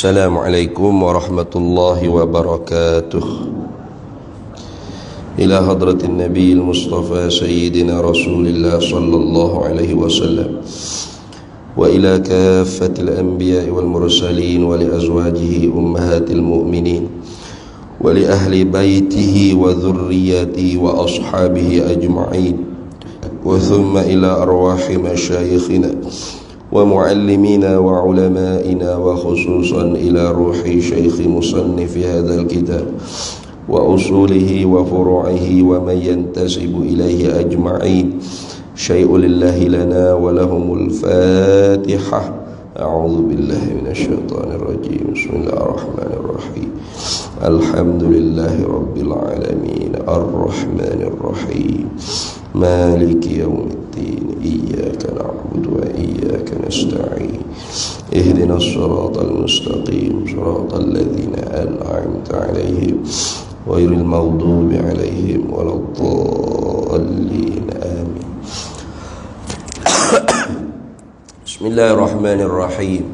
Assalamualaikum warahmatullahi wabarakatuh. Ila hadratin Nabi al-Mustafa Sayyidina Rasulillah sallallahu alaihi wasallam wa ila kaffatil anbiya'i wal mursalin wa li azwajihi ummahatil mu'minin wa li ahli baitihi wa dhurriyyatihi wa ashabihi ajma'in wa thumma ila arwahi masyayikhina ومعلمينا وعلمائنا وخصوصا إلى روح شيخ مصنف هذا الكتاب وأصوله وفروعه ومن ينتسب إليه أجمعين شيء لله لنا ولهم الفاتحة. أعوذ بالله من الشيطان الرجيم. بسم الله الرحمن الرحيم. الحمد لله رب العالمين الرحمن الرحيم مالك يوم الدين إياك نعبد وإياك نستعين اهدنا الصراط المستقيم صراط الذين أنعمت عليهم غير المغضوب عليهم ولا الضالين آمين. بسم الله الرحمن الرحيم.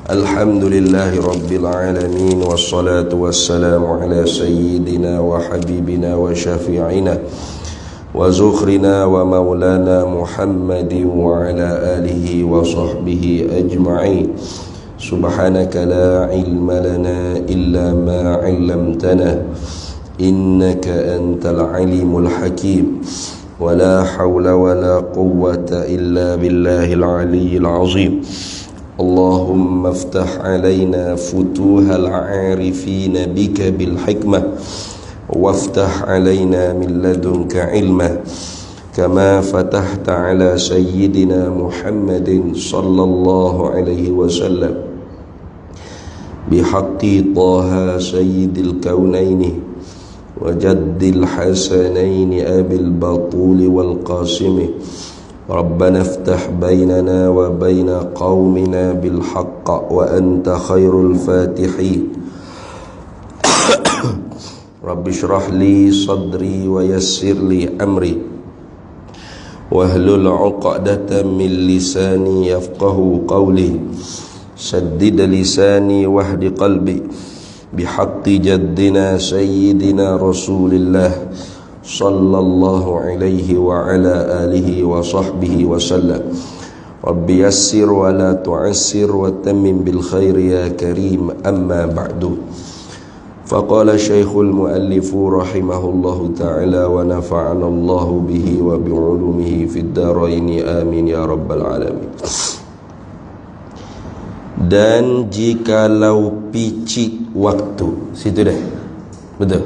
الحمد لله رب العالمين والصلاة والسلام على سيدنا وحبيبنا وشفيعنا وزخرنا ومولانا محمد وعلى آله وصحبه أجمعين. سبحانك لا علم لنا إلا ما علمتنا إنك أنت العليم الحكيم ولا حول ولا قوة إلا بالله العلي العظيم. اللهم افتح علينا فتوح العارفين بك بالحكمة وافتح علينا من لدنك علما كما فتحت على سيدنا محمد صلى الله عليه وسلم بحق طه سيد الكونين وجد الحسنين أبي البطول والقاسم. ربنا افتح بيننا وبين قومنا بالحق وأنت خير الفاتحين. رب اشرح لي صدري ويسر لي أمري واحلل عقدة من لساني يفقه قولي سدد لساني واهد قلبي بحق جدنا سيدنا رسول الله صلى الله عليه وعلى آله وصحبه وسلم. رب يسر ولا تعسر وتمم بالخير يا كريم. أما بعد. فقال الشيخ المؤلف رحمه الله تعالى ونفعنا الله به وبعلومه في الدارين آمين يا رب العالمين. Dan jikalau picik waktu, situ dah, betul.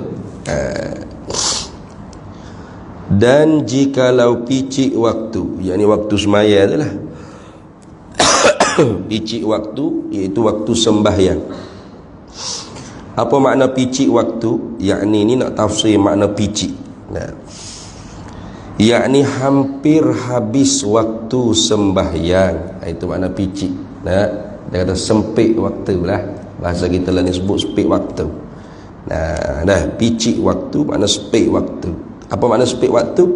Dan jikalau picik waktu, yakni waktu semaya tu lah. Picik waktu iaitu waktu sembahyang. Apa makna picik waktu? Yakni ni nak tafsir makna picik. Yakni hampir habis waktu sembahyang. Itu makna picik. Dia kata sempit waktu lah. Bahasa kita lah ni sebut sempit waktu. Picik waktu makna sempit waktu. Apa makna sempit waktu?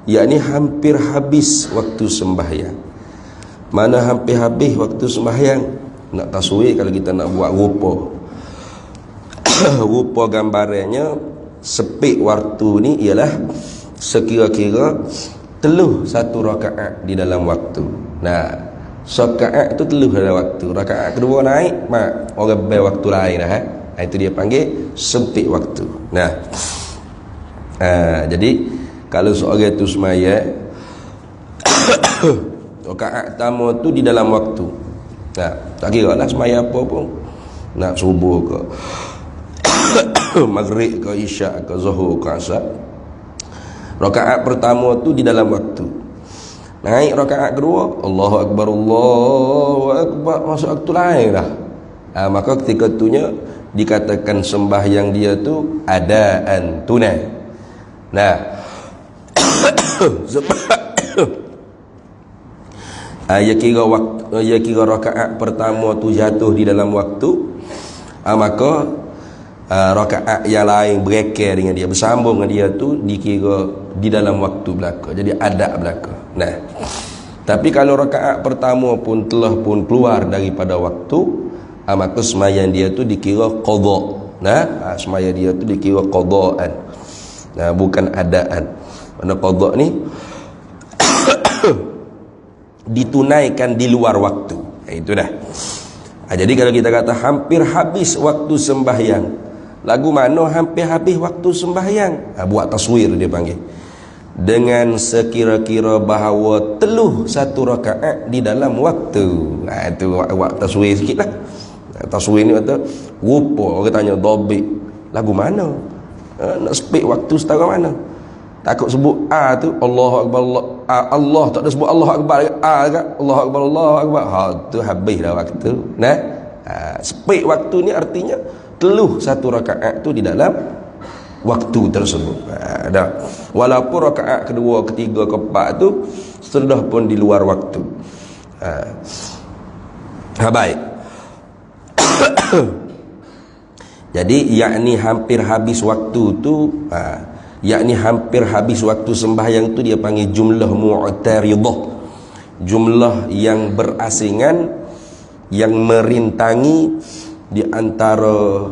Yakni hampir habis waktu sembahyang. Mana hampir habis waktu sembahyang? Nak taswir kalau kita nak buat rupa. Rupa gambarannya sepik waktu ni ialah sekira-kira teluh satu rakaat di dalam waktu. Rakaat tu teluh dalam waktu. Rakaat kedua naik, mak orang bel waktu lain dah. Itu dia panggil sempit waktu. Jadi kalau seorang tu semaya rakaat pertama tu di dalam waktu. Tak kira lah semaya apa pun. nak subuh ke maghrib ke isyak ke zuhur ke asar. Rakaat pertama tu di dalam waktu. Naik rakaat kedua, Allahu Akbar, Allahu Akbar, masuk waktu lain dah. Maka ketika itunya dikatakan sembahyang dia tu adaan, tunai. Nah, sebab ia kira rakaat pertama tu jatuh di dalam waktu, maka rakaat yang lain berekar dengan dia, bersambung dengan dia tu dikira di dalam waktu belaka. Jadi adab belaka. Nah, tapi kalau rakaat pertama pun telah pun keluar daripada waktu, maka sembahyang dia tu dikira qada. Nah, sembahyang dia tu dikira qadaan. Nah, bukan adaan. Mana qada ni ditunaikan di luar waktu. Itu dah. Jadi kalau kita kata hampir habis waktu sembahyang, lagu mana hampir habis waktu sembahyang? Buat taswir dia panggil. Dengan sekira-kira bahawa teluh satu rakaat di dalam waktu. Itu buat taswir sikit lah. Taswir ni kata rupa, orang tanya dobik, lagu mana? Nak speak waktu setara mana? Takut sebut tu Allahu Akbar, Allah tak ada sebut Allahu Akbar kan? Allahu Akbar, Allahu Akbar. Tu habis dah waktu. Nah, speak waktu ni artinya teluh satu rakaat tu di dalam waktu tersebut. Dah. Walaupun rakaat kedua, ketiga, keempat tu sudah pun di luar waktu. Baik. Jadi yakni hampir habis waktu tu, yakni hampir habis waktu sembahyang tu dia panggil jumlah mu'taridah. Jumlah yang berasingan, yang merintangi di antara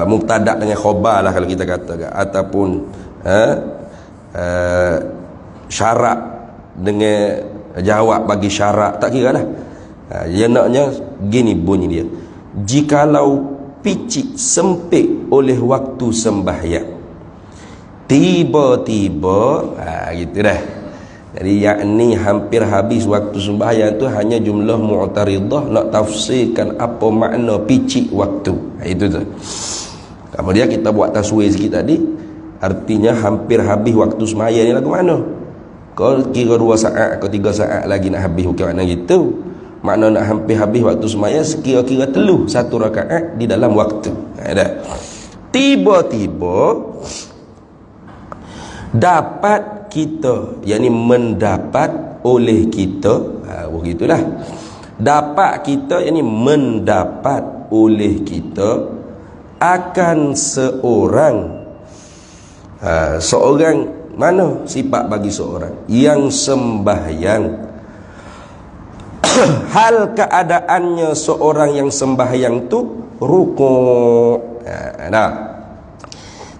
mubtada' dengan khabar lah kalau kita kata, ataupun syarat dengan jawab bagi syarat, tak kira lah. Dia naknya gini bunyi dia, jikalau picit sempit oleh waktu sembahyang tiba-tiba, gitu dah. Jadi yakni hampir habis waktu sembahyang tu hanya jumlah mu'taridah nak tafsirkan apa makna picit waktu. Itu tu. Kemudian kita buat taswir sikit tadi, artinya hampir habis waktu sembahyang ni lagu mana? Kau kira 2 saat ke 3 saat lagi nak habis, bukan makna gitu. Makna nak hampir habis waktu sembahyang sekira-kira teluh satu rakaat di dalam waktu. Dah. Tiba-tiba dapat kita, yakni mendapat oleh kita, begitulah. Dapat kita, yakni mendapat oleh kita akan seorang, seorang mana sifat bagi seorang yang sembahyang. Hal keadaannya seorang yang sembahyang tu rukuk. Nah,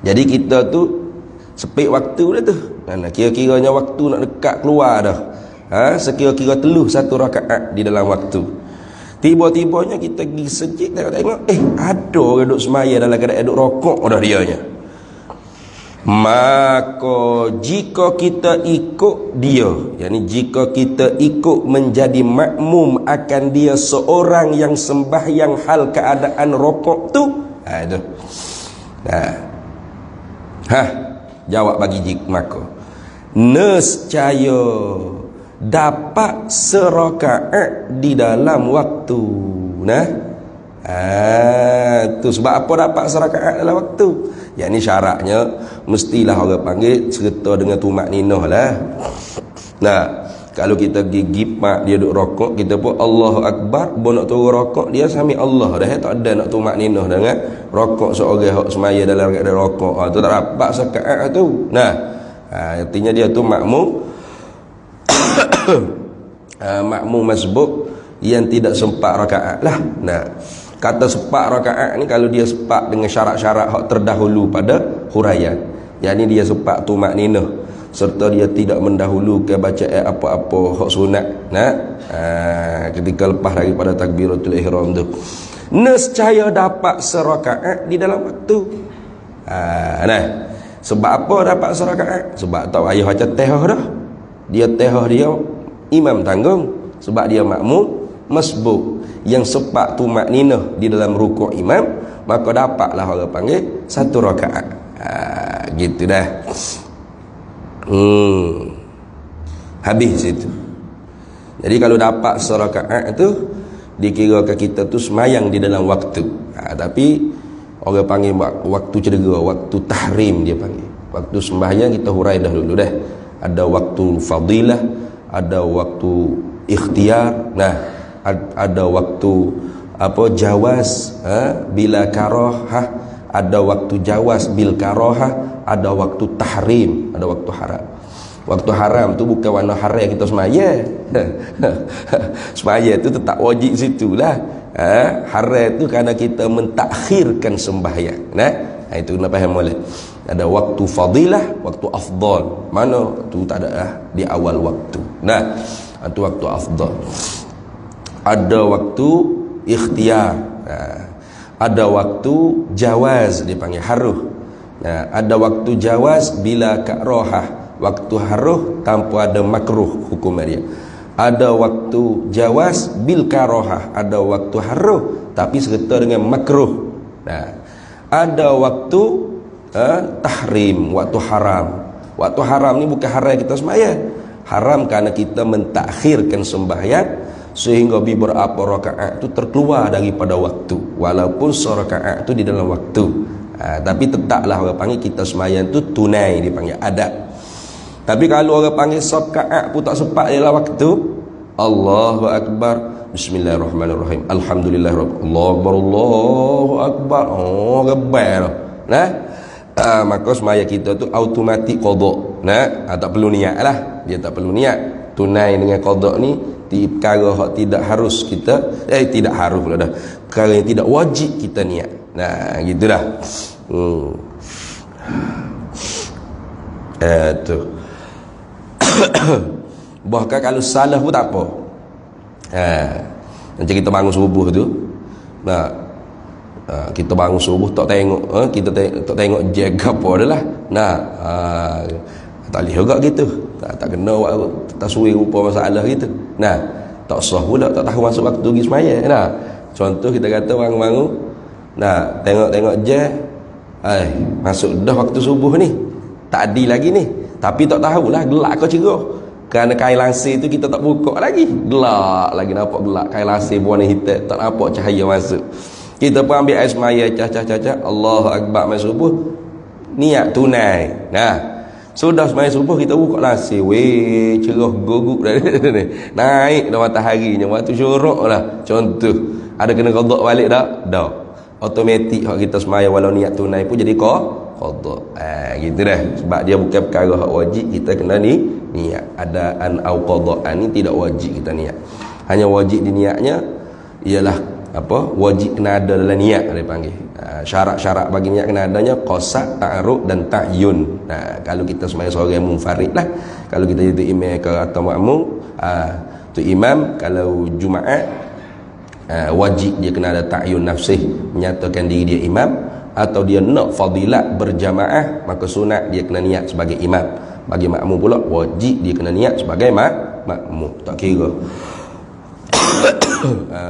jadi kita tu sepik waktu dah tu. Kira-kiranya waktu nak dekat keluar dah. Sekira-kira teluh satu rakaat di dalam waktu. Tiba-tibanya kita pergi sejik tengok, ada orang duduk sembahyang dalam keadaan duduk rokok dah dianya. Maka jika kita ikut dia, yakni jika kita ikut menjadi makmum akan dia seorang yang sembahyang hal keadaan rokok tu, itu. Jawab bagi maka nescaya dapat serakaat di dalam waktu. Tu sebab apa dapat serakaat dalam waktu? Yang ni syaratnya mestilah orang panggil serta dengan tumak ninah lah. Nah, kalau kita gigip mak dia duk rokok, kita pun Allahu Akbar, bo nak turun rokok dia sami Allah dah, tak ada nak tumak ninah dengan rokok seorang hak semaya dalam keadaan rokok. Tu tak dapat serakaat tu. Nah, artinya dia tu makmum makmum masbuk yang tidak sempat rakaat lah. Nah, kata sepak rakaat ni kalau dia sepak dengan syarat-syarat hak terdahulu pada huraian, yakni dia sepak tumak ninah serta dia tidak mendahulukan bacaan apa-apa hak sunat, ketika lepas daripada takbiratul ihram tu, nescaya dapat serakaat di dalam waktu. Sebab apa dapat serakaat? Sebab tahu ayah baca tehah dah, dia tehah dia imam tanggung, sebab dia makmum masbuk, yang sepak tumakninah di dalam rukuk imam, maka dapatlah orang panggil satu rakaat. Gitu dah. Habis situ. Jadi kalau dapat serakaat tu dikirakan kita tu semayang di dalam waktu. Tapi orang panggil waktu cedera, waktu tahrim dia panggil. Waktu sembahyang kita hurai dah dulu dah. Ada waktu fadilah, ada waktu ikhtiar. Nah, ada waktu jawaz bila karahah, ada waktu jawaz bil karahah, ada waktu tahrim, ada waktu haram. Waktu haram tu bukan warna haram kita semaya. Semaya tu tetap wajib situlah. Haram tu kerana kita mentakhirkan sembahyang. Itu kena faham boleh. Ada waktu fadilah, waktu afdal. Mana tu tak ada di awal waktu. Itu waktu afdal. Ada waktu ikhtiar. Ada waktu jawaz dipanggil haruh. Ada waktu jawaz bila karahah. Waktu haruh tanpa ada makruh hukum dia. Ada waktu jawaz bil karahah, ada waktu haruh tapi serta dengan makruh. Ada waktu tahrim, waktu haram. Waktu haram ni bukan haram kita sembahyang. Haram kerana kita mentakhirkan sembahyang sehingga beberapa rakaat tu terkeluar daripada waktu, walaupun serakaat tu di dalam waktu. Tapi tetaplah orang panggil kita sembahyang tu tunai, dipanggil adab. Tapi kalau orang panggil sakaat pun tak sempat dalam waktu, Allahu Akbar, Bismillahirrahmanirrahim, Alhamdulillahirrahmanirrahim, Allahu Akbar, gebar. Maka semaya kita tu automatik qada. Tak perlu niat lah. Dia tak perlu niat. Tunai dengan qada ni perkara hak tidak harus kita, tidak harus pula dah. Perkara yang tidak wajib kita niat. Gitu dah. Tu. Bahkan kalau salah pun tak apa. Macam kita bangun subuh tu, kita bangun subuh tak tengok, kita tak tengok jaga apa adalah. Tak boleh juga gitu. Tak kena taswir rupa masalah gitu. Tak sah pula, tak tahu masuk waktu pergi sembahyang. Contoh kita kata bangun-bangun, tengok je, masuk dah waktu subuh ni. Tak adil lagi ni. Tapi tak tahulah gelak kau cerah. Kerana kain lansir tu kita tak buka lagi. Gelak lagi, nampak gelak kain lansir berwarna hitam, tak nampak cahaya masuk. Kita pun ambil air semaya, cah, Allahu Akbar main subuh, niat tunai. Sudah semaya subuh kita buka lansir, cerah guguk dah. Naik dah mataharinya, waktu syuruk lah. Contoh, ada kena qada balik tak? Dah. Automatik hak kita semaya walau niat tunai pun jadi qada. Gitu dah. Sebab dia bukan perkara hak wajib, kita kena niat. Adaan au qadaan ni tidak wajib kita niat. Hanya wajib di niatnya ialah wajib kena ada dalam niat dia panggil. Syarat-syarat bagi niat kena adanya qasad, ta'arud dan ta'yun. Kalau kita sembahyang seorang munfarid lah. Kalau kita jadi imam atau makmum, tu imam kalau Jumaat, wajib dia kena ada ta'yun nafsih, menyatakan diri dia imam. Atau dia nak fadilat berjamaah, maka sunat dia kena niat sebagai imam. Bagi makmum pula wajib dia kena niat sebagai makmum. Tak kira.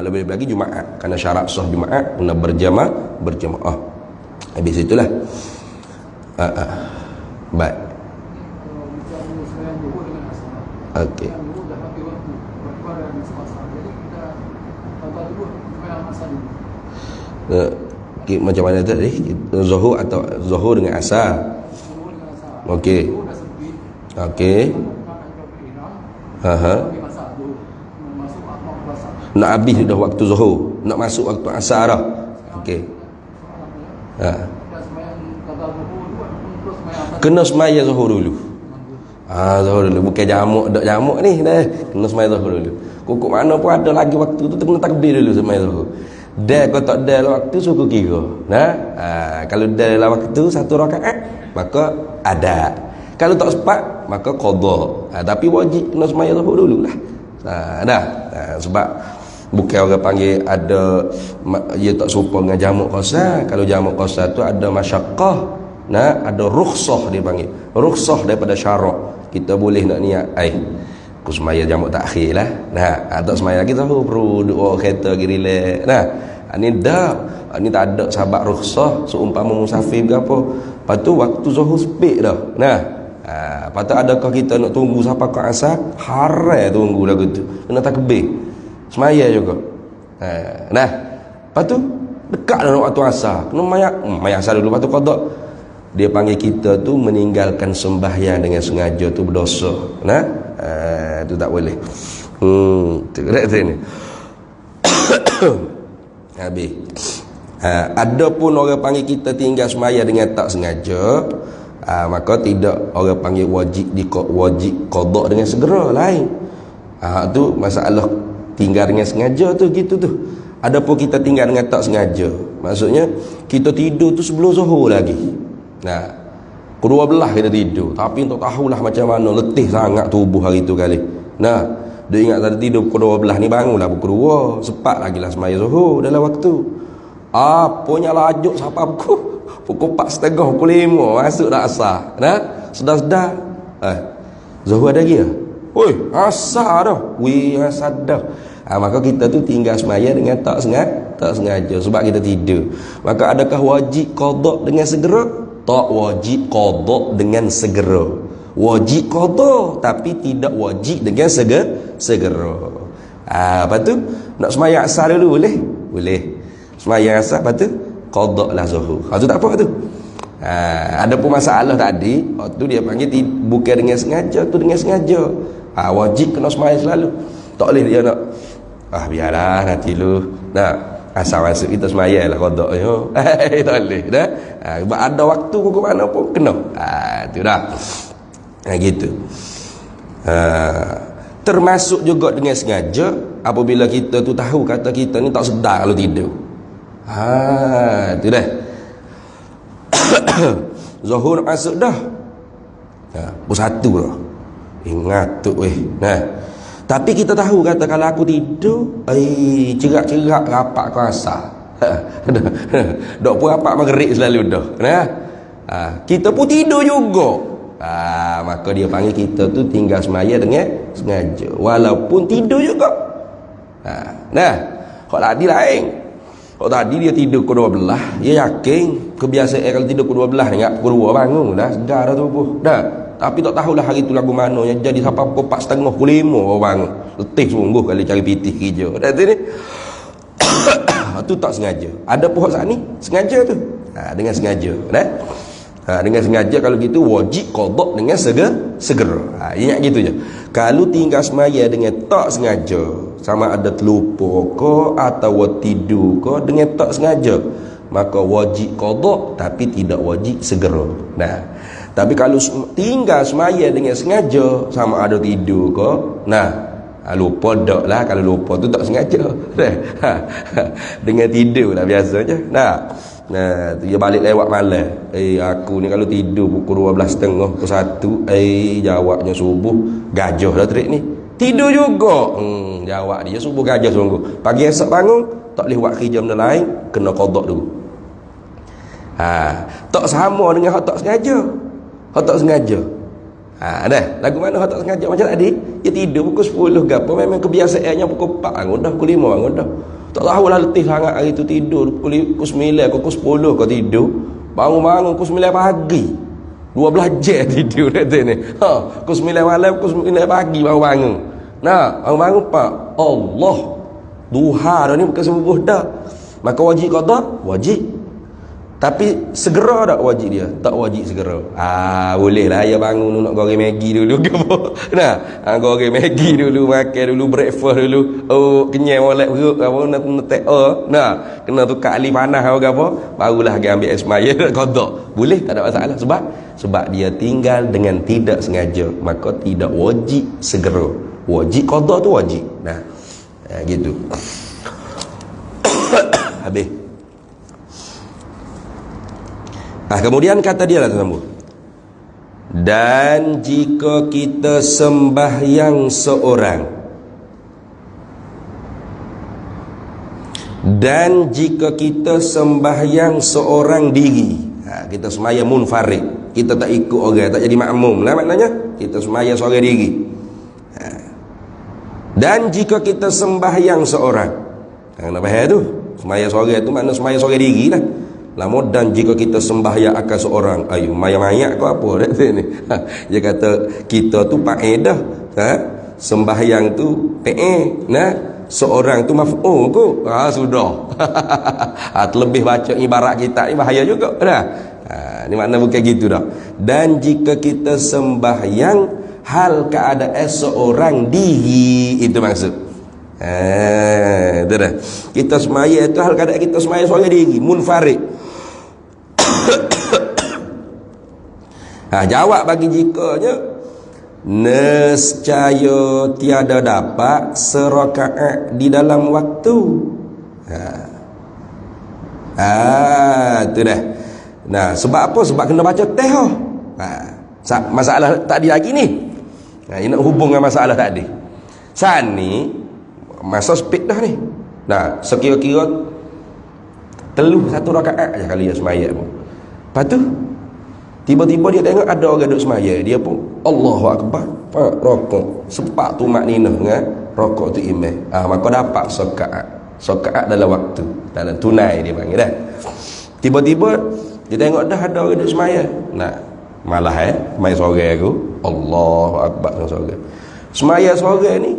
Lebih lagi Jumaat, kerana syarat sah Jumaat kena berjamaah. Habis itulah. Baik. Okey. Macam mana tadi? Zuhur atau zuhur dengan asar? Okey. Nak habis dah waktu zuhur, nak masuk waktu asar dah. Okey. Kena semaya zuhur dulu. Zuhur dulu, bukan jamuk ni dah. Kena semaya zuhur dulu. Kukuk mana pun ada lagi waktu tu kena takbir dulu semaya zuhur. Kalau tak ada waktu suku kira. Kalau dah dalam waktu satu rakaat, maka ada. Kalau tak sempat, maka qada. Tapi wajib kena semaya zuhur dululah. Sebab bukan orang panggil ada dia tak serupa dengan jamak qasar. Kalau jamak qasar tu ada masyaqqah, ada rukhsah dia panggil. Rukhsah daripada syarak. Kita boleh nak niat Aku semaya jamak takhir lah. Nah, tak semaya lagi tahu perlu dua kereta lagi relax. Nah, ni dah. Ni tak ada sahabat rukhsah seumpama musafir ke apa. Lepas tu waktu zuhur sepik dah. Nah, lepas tu adakah kita nak tunggu sampai ke asar? Harai tunggu lagu tu. Kena takbir. Semaya juga. Nah, lepas tu dekat dah waktu asar. Kena maya asar dulu, lepas tu qada. Dia panggil kita tu meninggalkan sembahyang dengan sengaja tu berdosa. Nah, tu tak boleh. Tu kata ni. Habis. Ada pun orang panggil kita tinggal semaya dengan tak sengaja, maka tidak orang panggil wajib qada dengan segera lain. Tu masalah tinggal dengan sengaja tu gitu tu. Ada pun kita tinggal dengan tak sengaja. Maksudnya kita tidur tu sebelum zuhur lagi. Nah, kedua belah kita tidur, tapi tak tahulah macam mana letih sangat tubuh hari tu kali. Nah, dia ingat tadi tidur pukul 12 ni bangunlah pukul 2, sempat lagi lah semaya zuhur dalam waktu. Punya lajuk sampai pukul 4.30, pukul 5 masuk dah asar. Nah, sedar-sedar zuhur ada lagi. Oi, asar dah. Wih, asar dah. Maka kita tu tinggal semaya dengan tak sengaja sebab kita tidur. Maka adakah wajib qada dengan segera? Tak wajib qada dengan segera. Wajib qada tapi tidak wajib dengan segera. Lepas tu nak sembahyang asar dulu boleh? Boleh. Sembahyang asar lepas tu qada lah zuhur. Tu tak apa tu. Ada pun masalah tadi, waktu dia panggil bukan dengan sengaja, tu dengan sengaja. Wajib kena sembahyang selalu. Tak boleh dia nak biarlah nanti lu. Nah, asal masuk kita sembahyang lah qada yo. Tak boleh dah. Sebab ada waktu ke mana pun kena. Tu dah. Gitu. Termasuk juga dengan sengaja apabila kita tu tahu kata kita ni tak sedar kalau tidur. Tu dah. Zuhur masuk dah. Pukul 1 dah. Ingat tu Nah. Tapi kita tahu kata kalau aku tidur, cerak-cerak rapat ke asar. Dok pun rapat maghrib selalu dah. Nah. Kita pun tidur juga. Maka dia panggil kita tu tinggal semaya dengan sengaja walaupun tidur juga. Nah, kalau tadi lain. Kalau tadi dia tidur pukul 12, dia yakin kebiasaan kalau tidur pukul 12 ingat pukul 2 bangun dah segar dah tubuh. Dah. Tapi tak tahulah hari tu lagu mana yang jadi sampai pukul 4.30, pukul 5 orang bangun. Letih sungguh kali cari pitih kerja. Dah tu ni. Tu tak sengaja. Ada pun saat ni sengaja tu. Dengan sengaja, dah. Dengan sengaja kalau gitu wajib qada dengan segera. Ingat gitu je. Kalau tinggal semaya dengan tak sengaja, sama ada terlupa ke atau tidur ke dengan tak sengaja, maka wajib qada tapi tidak wajib segera. Nah, tapi kalau tinggal semaya dengan sengaja, sama ada tidur ke, nah, lupa dak lah. Kalau lupa tu tak sengaja. Dengan tidur lah biasanya. Nah, dia balik lewat malam. Aku ni kalau tidur pukul 12.30, pukul 1, jawabnya subuh gajah dah trik ni. Tidur juga. Jawab dia subuh gajah sungguh. Pagi esok bangun, tak boleh buat kerja benda lain, kena qada dulu. Tak sama dengan hak tak sengaja. Hak tak sengaja. Dah, lagu mana hak tak sengaja macam tadi? Dia tidur pukul 10 ke apa, memang kebiasaannya pukul 4 bangun dah, pukul 5 bangun dah. Tak tahulah letih sangat hari tu tidur pukul 9 ke pukul 10 ke tidur. Bangun-bangun pukul 9 pagi. 12 jam tidur kata ni. Pukul 9 malam, pukul 9 pagi baru bangun. Nah, bangun Pak. Allah. Duha dah ni bukan subuh dah. Maka wajib qada? Wajib. Tapi segera tak wajib dia? Tak wajib segera. Boleh lah ya bangun nak goreng Maggi dulu ke apa. Nah, goreng Maggi dulu, makan dulu, breakfast dulu. Kenyang molek perut apa nak Nah, kena tukar alih panah ke apa, barulah dia ambil esmaya qada. Boleh, tak ada masalah sebab dia tinggal dengan tidak sengaja, maka tidak wajib segera. Wajib qada tu wajib. Nah, gitu. Habis. Kemudian kata dia lah teman-teman. Dan jika kita sembahyang seorang, dan jika kita sembahyang seorang diri, kita sembahyang munfarid, kita tak ikut orang, tak jadi makmum lah maknanya, kita sembahyang seorang diri. Dan jika kita sembahyang seorang, nak bahaya tu, sembahyang seorang tu makna sembahyang seorang diri lah. Lama, dan jika kita sembahyang akan seorang, ayo mayak-mayak kau apa dah ni. Dia kata kita tu faedah, sembahyang tu nah, seorang tu maf'ul ko. Sudah. Terlebih baca ibarat kita ni bahaya juga dah. Ni makna bukan gitu dah. Dan jika kita sembahyang hal keadaan seorang diri, itu maksud. Itu dah. Kita sembahyang itu hal keadaan kita sembahyang seorang diri, munfarid. Jawab bagi jikanya, nescaya tiada dapat serakaat di dalam waktu. Itu dah. Nah, sebab apa? Sebab kena baca teh. Masalah tadi lagi ni. Ini nak hubung dengan masalah tadi. Saat ni masa speed dah ni. Nah, sekira-kira teluh satu rakaat aja kali dia sembahyang. Lepas tu tiba-tiba dia tengok ada orang duduk sembahyang, dia pun Allahu Akbar, rokok. Sepak tu makninah dengan rokok tu imam. Maka dapat sokaat dalam waktu, dalam tunai dia panggil dah. Tiba-tiba dia tengok dah ada orang duduk sembahyang. Nah, malah main sorang aku, Allahu Akbar sorang. Sembahyang sorang ni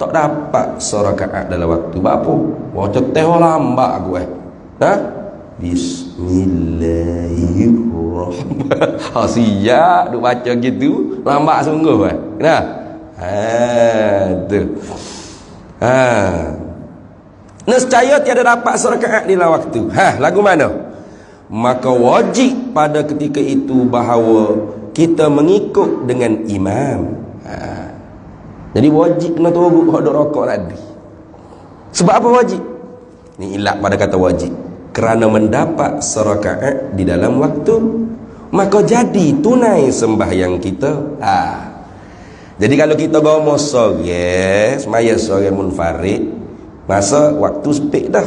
tak dapat serakaat dalam waktu. Apa? Baca teh lambat aku Bismillahirrahmanirrahim. Siap duk baca gitu, lambat sungguh Nah. Tu. Nescaya tiada dapat serakaat di dalam waktu. Lagu mana? Maka wajib pada ketika itu bahawa kita mengikut dengan imam. Jadi wajib kena turut hak duk rokok tadi. Sebab apa wajib? Ni ilat pada kata wajib. Kerana mendapat serakaat di dalam waktu, maka jadi tunai sembahyang kita. Jadi kalau kita gomo sore, sembahyang sore munfarid, masa waktu sepik dah.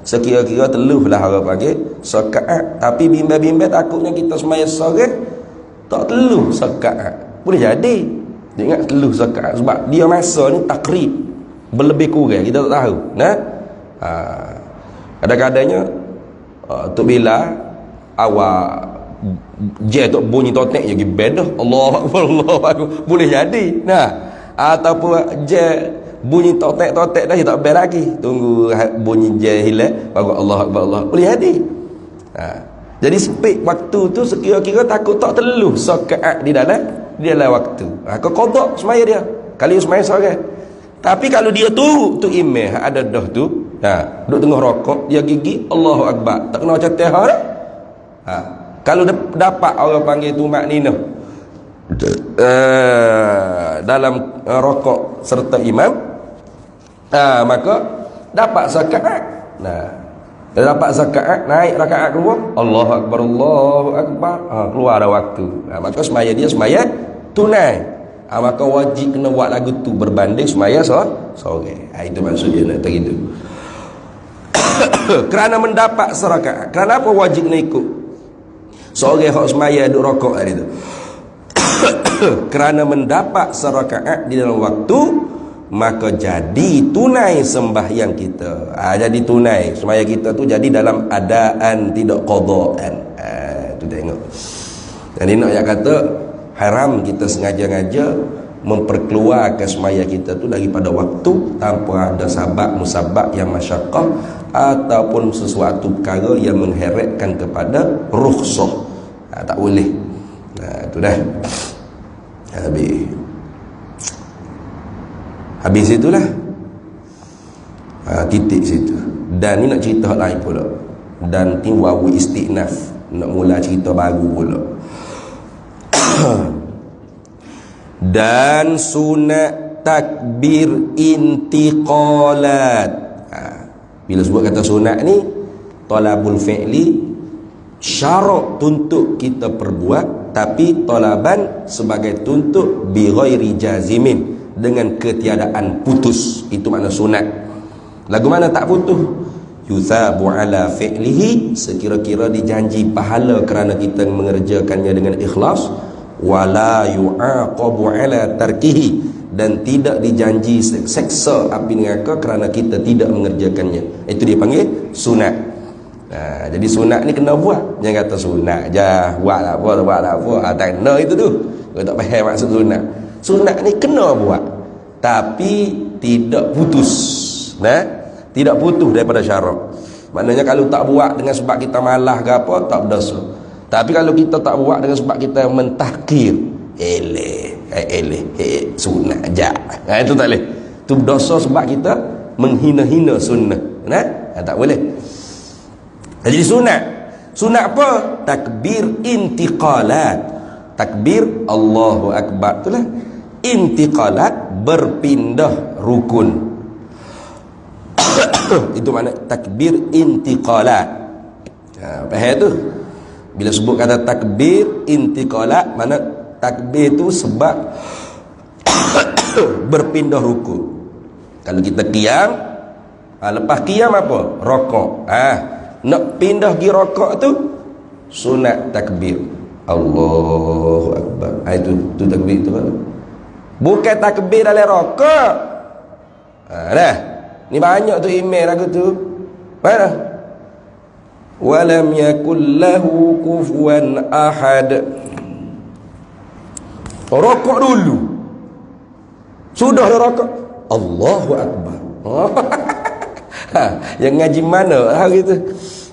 Sekira-kira teluh lah orang panggil serakaat. Tapi bimbang-bimbang takutnya kita sembahyang sore tak teluh serakaat. Boleh jadi. Dia ingat teluh serakaat sebab dia masa ni takrib, berlebih kurang, kita tak tahu. Nah, kadang-kadangnya tu bila awak je tu bunyi totek je beda, Allahu Akbar, Allahu Akbar, boleh jadi. Nah, ataupun je bunyi totek dah dia tak bel lagi, tunggu bunyi je hilang baru Allahu Akbar, Allah, boleh jadi. Jadi speed waktu tu sekira-kira takut tak teluh serakaat di dalam waktu. Kau qada semaya dia kali semaya seorang. Tapi kalau dia tu imam ada dah tu, duduk tengah rokok, dia gigi Allahu Akbar, tak kena macam teh dah. Kalau dapat orang panggil tu makninah dalam rokok serta imam, maka dapat zakaat. Kalau dapat zakaat, naik rakaat keluar, Allahu Akbar, Allahu Akbar, keluar ada waktu. Maka semaya dia semaya tunai. Maka wajib kena buat lagu tu berbanding semaya sore. Itu maksudnya nak kata gitu. Kerana mendapat serakaat. Kerana apa wajib kena ikut? Sore hak semaya duk rokok tadi tu. Kerana mendapat serakaat di dalam waktu, maka jadi tunai sembahyang kita. Jadi tunai sembahyang kita tu jadi dalam adaan, tidak qadaan. Tu tengok. Jadi nak yang kata haram kita sengaja-ngaja memperkeluarkan sembahyang kita tu daripada waktu tanpa ada sabab musabab yang masyaqqah ataupun sesuatu perkara yang mengheretkan kepada rukhsah. Tak boleh. Itu dah. Habis itulah titik situ. Dan ni nak cerita lain pula. Dan timbul istinaf, nak mula cerita baru pula. Dan sunat takbir intiqalat. Bila sebut kata sunat ni, talabul fi'li, syarat tuntut kita perbuat, tapi talaban sebagai tuntut bi ghairi jazimin, dengan ketiadaan putus. Itu makna sunat. Lagu mana tak putus? Yuthabu ala fi'lihi, sekira-kira dijanji pahala kerana kita mengerjakannya dengan ikhlas. Wala yu'aqabu ala tarkihi, dan tidak dijanji seksa api neraka kerana kita tidak mengerjakannya. Itu dia panggil sunat. Jadi sunat ni kena buat. Jangan kata sunat je, buat tak apa. Tak kena itu tu. Kau tak faham maksud sunat. Sunat ni kena buat, tapi tidak putus. Tidak putus daripada syarak. Maknanya kalau tak buat dengan sebab kita malas ke apa, tak berdosa. Tapi kalau kita tak buat dengan sebab kita mentahkir, sunat je, itu tak boleh. Itu berdosa sebab kita menghina-hina sunnah. Tak boleh. Jadi sunat apa? Takbir intiqalat. Takbir Allahu Akbar, itulah intiqalat, berpindah rukun. Itu makna takbir intiqalat. Faham tu? Bila sebut kata takbir intiqalat, mana takbir tu sebab berpindah rukun. Kalau kita qiyam, lepas qiyam apa? Rokok. Nak pindah pergi rokok tu sunat takbir Allahu Akbar. Itu takbir tu kan? Bukan takbir dalam rokok. Dah. Ni banyak tu email lagu tu. Mana? Walam yakul lahu kufuwan ahad. Rokok dulu. Sudah dah rokok. Allahu Akbar. Yang ngaji mana hari tu?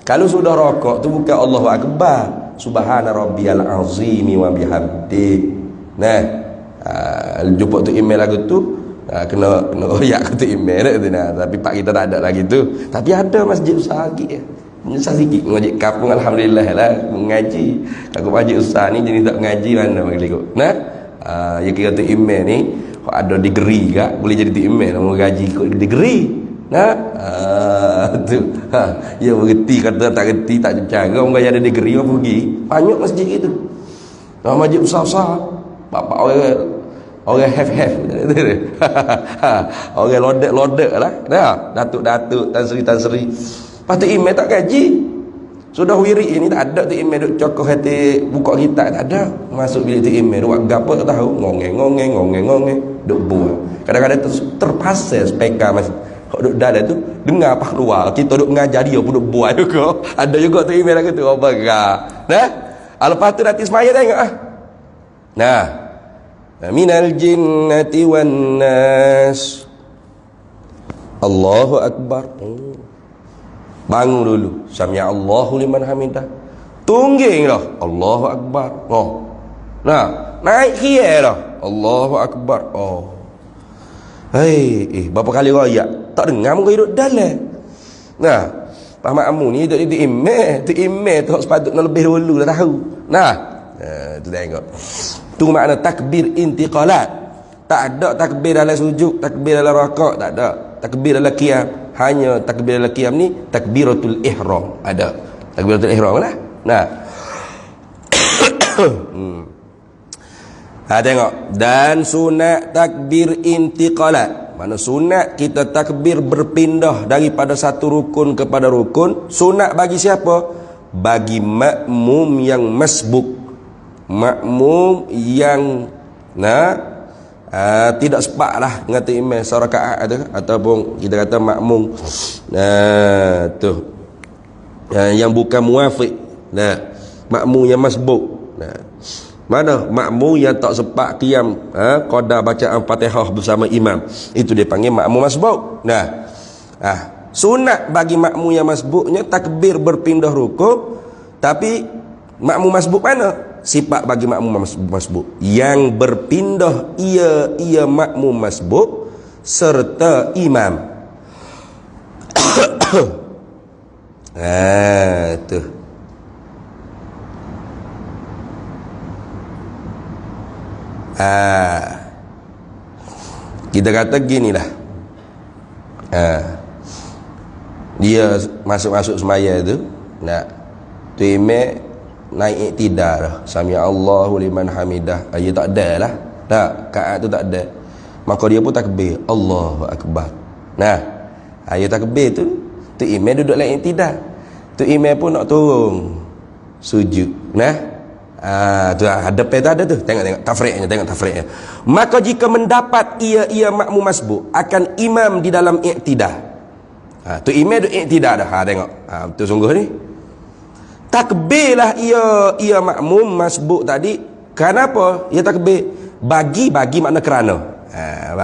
Kalau sudah rokok tu bukan Allahu Akbar, Subhana rabbiyal azimi wa bihamdi. Jumpa tu email lagu tu, kena royak tu email tu. Tapi pak kita tak ada lagi tu. Tapi ada masjid usaha sikit. Menyesal sikit mengaji kapung, alhamdulillah lah mengaji. Aku masjid usaha ni jenis tak mengaji mana bagi ikut. Ya kira tu email ni ada degree kak, boleh jadi tu email mau gaji ikut degree. Tu. Ya mengerti kata tak reti tak cara orang yang ada degree orang pergi. Banyak masjid itu. Masjid besar-besar. Bapak orang have. Orang lodek lah. Datuk-datuk, Tan Sri. Lepas tu email tak gaji. Sudah wirid ini tak ada tu email duk cokoh hati buka kita tak ada. Masuk bilik tu email buat gapo tak tahu. Ngongeng duk buat. Kadang-kadang terpasal speaker masih duk dalam tu dengar apa keluar. Kita duk mengajar dia pun duk buat juga. Ada juga tu email aku tu apa gak. Lepas tu nanti semaya tengok minal jinnati wan nas. Allahu Akbar. Bangun dulu. Sami'a Allahu liman hamidah. Tungging dah. Allahu Akbar. Naik kia dah. Allahu Akbar. Berapa kali royak tak dengar muka hidup dalam. Pak makmu ni duduk di email tu sepatutnya lebih dulu dah tahu. Tu tengok. Tu makna takbir intiqalat. Tak ada takbir dalam sujud, takbir dalam rakaat, tak ada. Takbir dalam qiyam, hanya takbir dalam qiyam ni takbiratul ihram. Ada takbiratul ihram lah. Tengok. Dan sunat takbir intiqalat. Mana sunat kita takbir berpindah daripada satu rukun kepada rukun. Sunat bagi siapa? Bagi makmum yang masbuk. Makmum yang tidak sepak lah dengan imam serakaat tu, ataupun kita kata makmum tu yang bukan muafiq. Makmum yang masbuk. Mana makmum yang tak sepak qiyam qada bacaan Fatihah bersama imam, itu dia panggil makmum masbuk. Sunat bagi makmum yang masbuknya takbir berpindah rukuk. Tapi makmum masbuk mana? Sifat bagi makmum masbuk yang berpindah ia makmum masbuk serta imam. Tu. Kita kata ginilah. Dia masuk semaya tu, tu imam naik iktidal dah. Sami'a Allahu liman hamidah. Dia tak ada lah. Kaat tu tak ada. Maka dia pun takbir Allahu Akbar. Dia takbir tu imam duduk naik iktidal. Tu imam pun nak turun sujud. Tu depan tu ada tu. Tengok tafriqnya. Maka jika mendapat ia makmum masbuk akan imam di dalam i'tidah. Tu imam tu i'tidah dah. Tengok. Betul sungguh ni. Takbirlah ia makmum masbuk tadi. Kenapa? Ia takbir bagi makna kerana.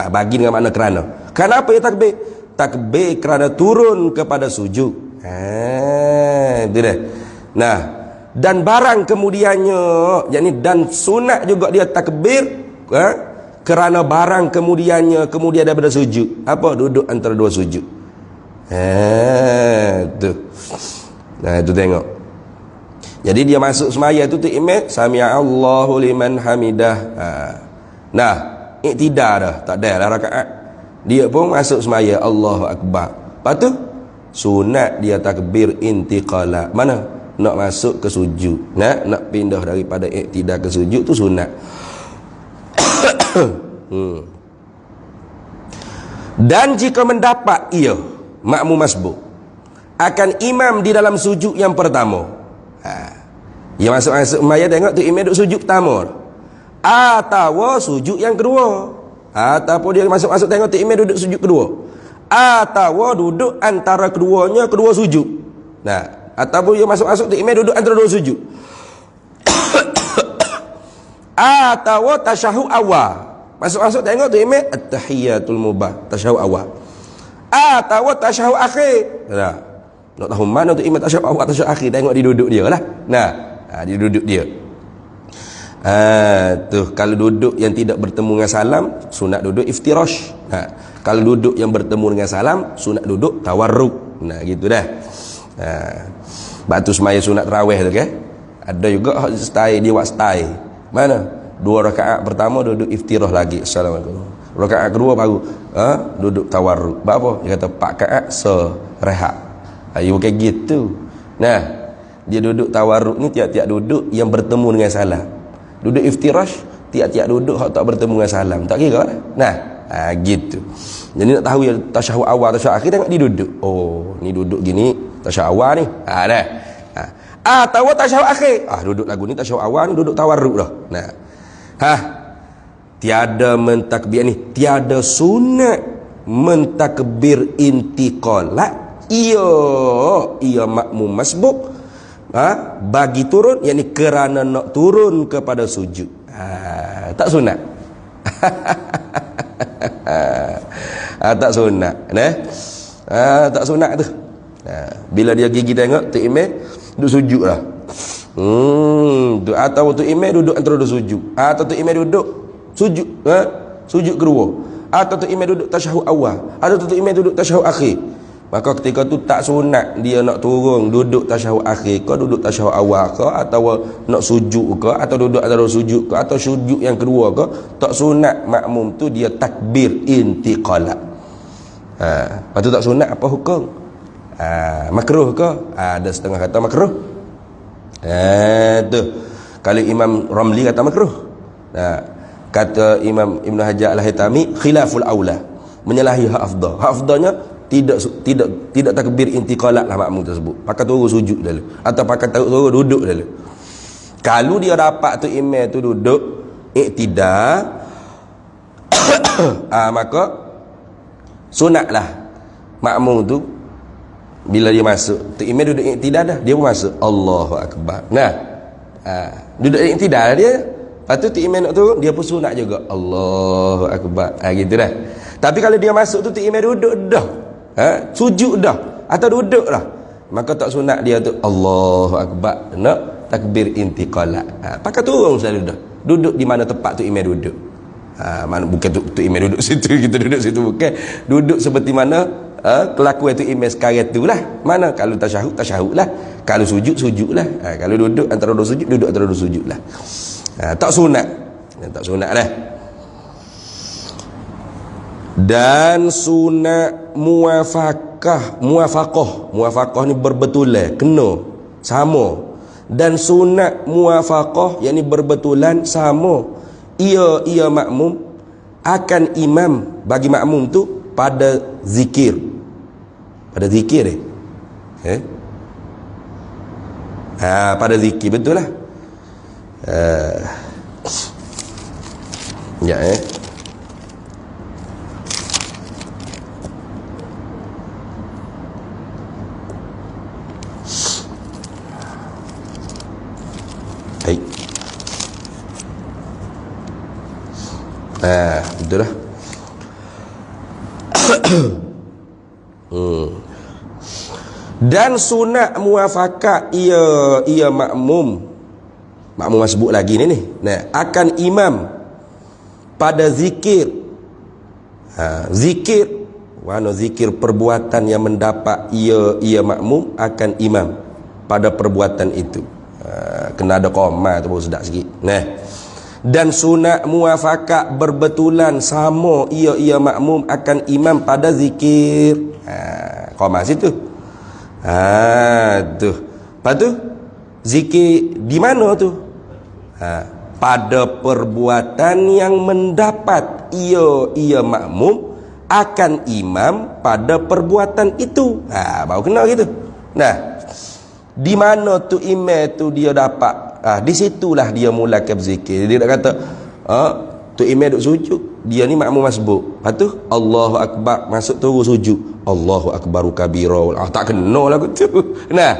Bagi dengan makna kerana. Kenapa ia takbir? Takbir kerana turun kepada sujud. Itu dah. Nah, dan barang kemudiannya, yakni dan sunat juga dia takbir kerana barang kemudiannya kemudian daripada sujud. Apa? Duduk antara dua sujud. Tu. Nah, itu tengok. Jadi dia masuk semaya tu imam sami'a Allahu liman hamidah. Nah, iktidar dah, tak ada dah rakaat. Dia pun masuk semaya Allahu akbar. Lepas tu sunat dia takbir intiqala. Mana? Nak masuk ke sujud. Nak pindah daripada iktidar ke sujud tu sunat. Dan jika mendapat ia makmum masbuk akan imam di dalam sujud yang pertama. Dia masuk maya tengok tu imam duduk sujud pertama atau sujud yang kedua, ataupun dia masuk tengok tu imam duduk sujud kedua, atau duduk antara keduanya kedua sujud. Nah, ataupun dia masuk tu imam duduk antara dua sujud. Atau tasyahud awal. Masuk tengok tu imam at-tahiyatul mubah, tasyahud awal. Atau tasyahud akhir. Nah, nak tahu mana tu imam tasyahud awal, tasyahud akhir, tengok dia duduk dia lah. Nah, dia duduk dia. Tu kalau duduk yang tidak bertemu dengan salam, sunat duduk iftirash. Kalau duduk yang bertemu dengan salam, sunat duduk tawarruk. Nah, gitu dah. Batu semaya sunat tarawih tu kan. Ada juga stay dia buat stay. Mana? 2 rakaat pertama duduk iftirah lagi. Assalamualaikum. Rakaat kedua baru duduk tawarruk. Buat apa? Dia kata 4 rakaat serehat. Ayo bukan gitu. Nah, dia duduk tawarruk ni tiap-tiap duduk yang bertemu dengan salam. Duduk iftirash tiap-tiap duduk hak tak bertemu dengan salam. Tak kira lah. Nah, gitu. Jadi nak tahu yang tasyahud awal tasyahud akhir, tengok dia duduk. Oh, ni duduk gini tasyahud awal ni. Dah. Atau tasyahud akhir. Duduk lagu ni tasyahud awal ni duduk tawarruk dah. Nah. Tiada mentakbir ni, tiada sunat mentakbir intiqalat. Ia makmum masbuk bagi turun, yakni kerana nak turun kepada sujud. Tak sunat. Tak sunat. Tak sunat tu. Bila dia gigi tengok tu imam duduk sujud lah. Atau tu imam duduk antara dua sujud, atau tu imam duduk sujud sujud kedua, atau tu imam duduk tasyahud awal, atau tu imam duduk tasyahud akhir. Maka ketika tu tak sunat dia nak turun duduk tasyahud akhir ke, duduk tasyahud awal ke, atau nak sujud ke, atau duduk antara sujud ke, atau sujud yang kedua ke, tak sunat makmum tu dia takbir intiqalat. Lepas tu tak sunat apa hukum? Makruh ke? Ada setengah kata makruh. Tu kalau Imam Ramli kata makruh. Kata Imam Ibn Hajar Al-Haytami khilaful aula, menyalahi hak afdal. Hak afdalnya tidak takbir intiqalat lah makmum tersebut, pakai turun sujud dulu, atau pakai turun duduk dulu. Kalau dia dapat tu imam tu duduk iktidar, maka sunatlah makmum tu bila dia masuk tu imam duduk iktidar dah, dia pun masuk Allahu akbar. Nah, duduk iktidar dia, lepas tu imam nak turun, dia pun sunat juga Allahu akbar. Gitu dah. Tapi kalau dia masuk tu imam duduk dah, sujud dah atau duduk dah, maka tak sunat dia tu Allahu akbar, nak takbir intiqalat. Pakai turun selalu dah, duduk di mana tempat tu imam duduk. Mana bukan tu imam duduk situ, kita duduk situ, bukan. Duduk seperti mana kelakuan tu imam sekarang tu lah. Mana kalau tasyahud lah, kalau sujud lah, kalau duduk antara dua sujud, duduk antara dua sujud lah. Tak sunat lah. Dan sunat muwafaqah ni berbetulan, kena sama. Dan sunat muwafaqah yakni berbetulan sama, ia makmum akan imam bagi makmum tu pada zikir pada zikir pada zikir, betul lah. Ya Baik. Betul lah. Dan sunat muafakat ia makmum masbuk lagi ni. Nah, akan imam pada zikir. Zikir mana zikir perbuatan yang mendapat ia makmum akan imam pada perbuatan itu. Kena ada qamah tu baru sedap sikit. Nah, dan sunat muafakat berbetulan sama ia makmum akan imam pada zikir. Qamah situ. Tu. Lepas tu zikir di mana tu? Pada perbuatan yang mendapat ia makmum akan imam pada perbuatan itu. Baru kena gitu. Nah, di mana tu imam tu dia dapat, di situlah dia mulakan berzikir. Dia tak kata tu imam duk sujud, dia ni makmum masbuk. Lepas tu Allahu akbar, masuk terus sujud, Allahu akbaru kabira. Tak kena lagu tu. Nah,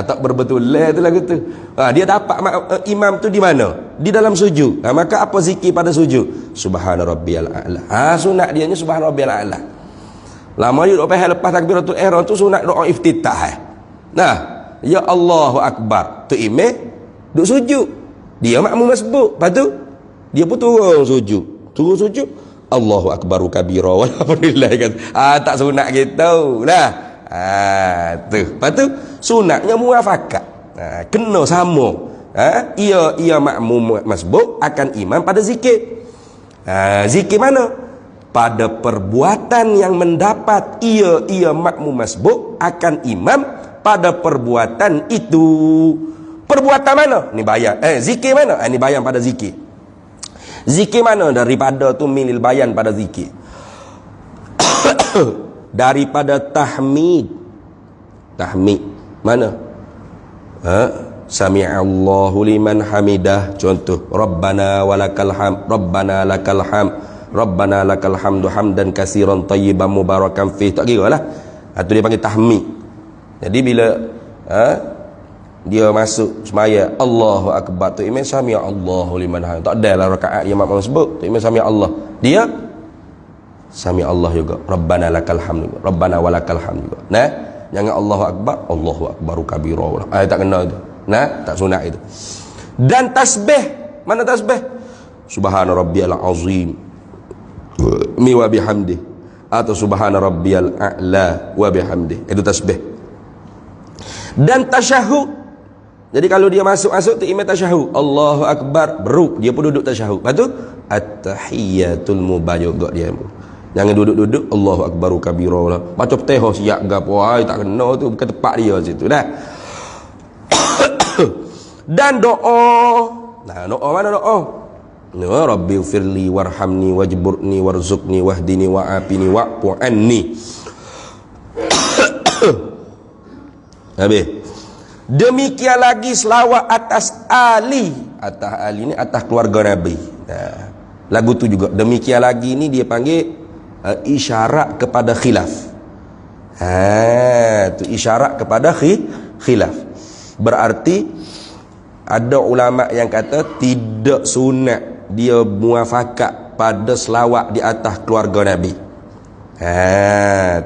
tak berbetulan tu lagu tu. Dia dapat imam tu di mana? Di dalam sujud. Maka apa zikir pada sujud? Subhana rabbiyal a'la. Sunat dia ni subhana rabbiyal a'la. Lama you duk faham lepas takbiratul ihram tu sunat doa iftitah. Nah, ya Allahu akbar, tu imam duk sujud, dia makmum masbuk. Lepas tu dia pun turun sujud, Allahu akbaru kabira walhamdulillah kan. Tak sunat gitu lah. Tu. Lepas tu sunatnya muafakat. Kena sama. Ia makmum masbuk akan imam pada zikir. Zikir mana? Pada perbuatan yang mendapat ia makmum masbuk akan imam pada perbuatan itu. Perbuatan mana? Ni bayan. Zikir mana? Ni bayan pada zikir. Zikir mana daripada tu milil bayan pada zikir? Daripada tahmid. Tahmid mana? Sami'allahu liman hamidah. Contoh, Rabbana walakal hamd, Rabbana lakal hamd, Rabbana lakal hamdu hamdan katsiran tayyiban mubarakan fih. Tak kira lah. Itu dia panggil tahmid. Jadi bila dia masuk semaya Allahu akbar, tu imam sami'allahu liman hamidah. Tak adalah rakaat yang makmum sebut tu imam sami'allah, dia sami'allah juga, Rabbana lakal hamd, Rabbana walakal hamd juga. Nah, jangan Allahu akbaru kabira. Tak kena tu. Nah, tak sunat itu. Dan tasbih, mana tasbih? Subhana rabbiyal azim wa bihamdih, atau subhana rabbiyal a'la wa bihamdih. Itu tasbih. Dan tasyahud. Jadi kalau dia masuk tu imam tasyahud, Allahu akbar, beruk, dia pun duduk tasyahud. Lepas tu at-tahiyyatul mubayyad dia. Jangan duduk-duduk Allahu akbaru kabira. Baca Fatihah siap gapo, tak kena tu, bukan tempat dia situ dah. Dan doa. Nah, doa mana doa? Rabbi firli warhamni wajburni warzuqni wahdini wa'afini wa'fu anni. Habis. Demikian lagi selawat atas Ali. Atas Ali ni atas keluarga Nabi. Nah, lagu tu juga. Demikian lagi ni dia panggil isyarat kepada khilaf. Tu isyarat kepada khilaf. Berarti ada ulama yang kata tidak sunat dia muafakat pada selawat di atas keluarga Nabi.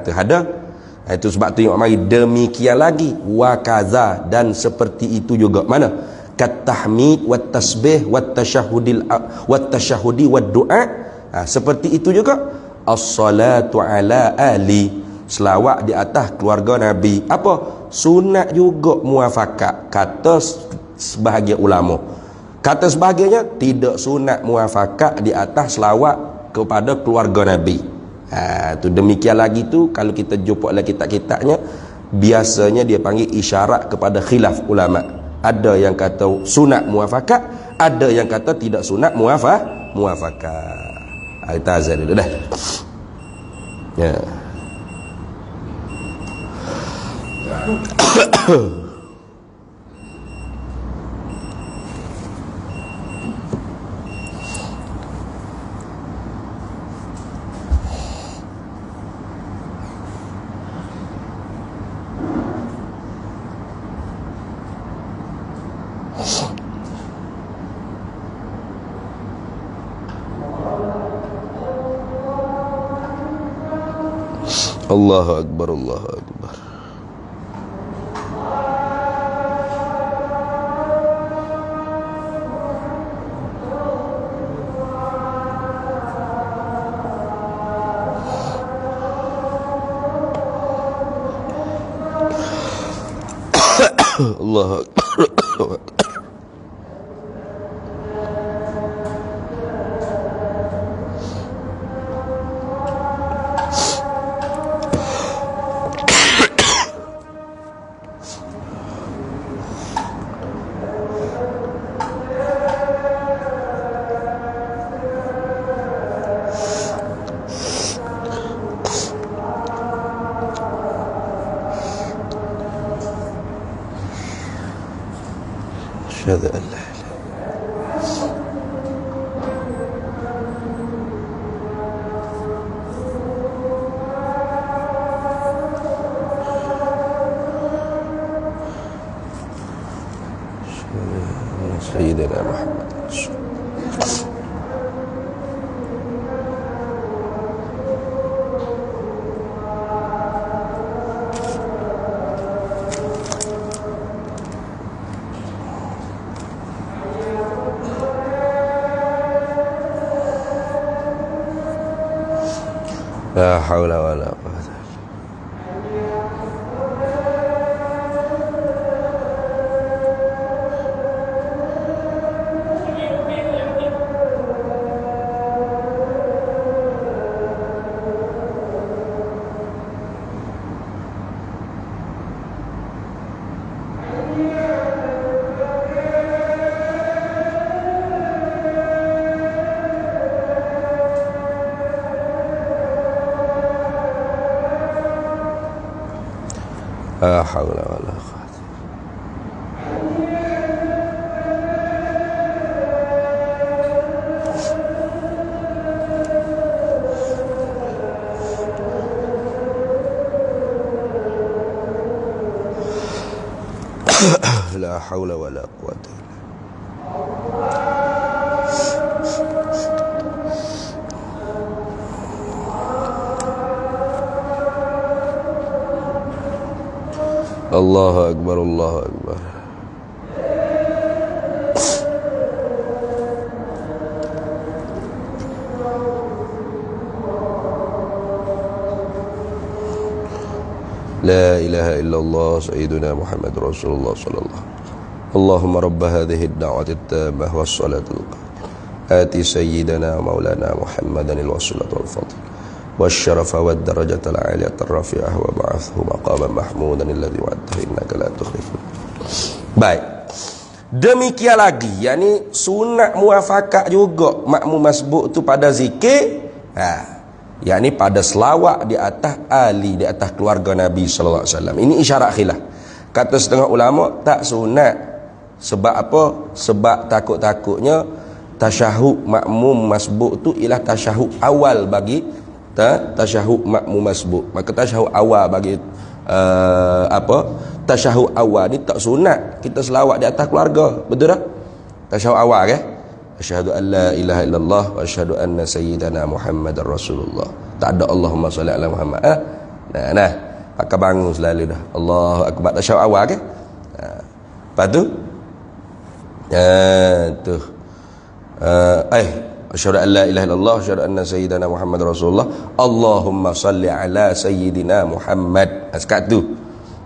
Tu ada. Itu sebab tu Imam mari demikian lagi wa kaza, dan seperti itu juga mana? Kat tahmid wat tasbih wat tasyahudi wad du'a. Seperti itu juga as-salatu ala ali, selawat di atas keluarga Nabi. Apa? Sunat juga muafakat, kata sebahagian ulama. Kata sebahagiannya tidak sunat muafakat di atas selawat kepada keluarga Nabi. Tu demikian lagi tu kalau kita jumpa dalam kitab-kitabnya, biasanya dia panggil isyarat kepada khilaf ulama. Ada yang kata sunat muafakat, ada yang kata tidak sunat muafakat. Kita azan dulu dah. Ya. Allahu Akbar, Allahu Akbar. Allahu Akbar. أشهد أن لا سيدنا محمد رسول لا حول ولا قوة. لا حول ولا قوة. لا حول ولا قوة. الله أكبر، الله أكبر. لا إله إلا الله سيدنا محمد رسول الله صلى الله عليه وسلم. اللهم رب هذه الدعوة التامة والصلاة القائمة آتي سيدنا مولانا محمدا الوسيلة والفضل والشرف والدرجة العالية الرفيعة وبعثه مقاما محمودا الذي وعدته إنك لا تخلف. Baik. Demikian lagi, yakni sunat muafakat juga makmum masbuk tu pada zikir, yakni pada selawat di atas ahli, di atas keluarga Nabi sallallahu alaihi wasallam. Ini isyarat khilaf. Kata setengah ulama tak sunat. Sebab apa? Sebab takut-takutnya tasyahud makmum masbuk tu ialah tasyahud awal bagi tasyahud makmum masbuk. Maka tasyahud awal bagi tasyahud awal ni tak sunat kita selawat di atas keluarga, betul tak? Tasyahud awal kan, asyhadu an la ilaha illallah wa asyhadu anna sayyidana Muhammadar Rasulullah. Tak ada Allahumma salli ala Muhammad. Nah pakai bangun selalu dah Allahu akbar, tasyahud awal kan. Lepas tu asyhadu an la ilaha illallah asyhadu anna sayyidana Muhammad Rasulullah. Allahumma salli ala sayyidina Muhammad. Sekat tu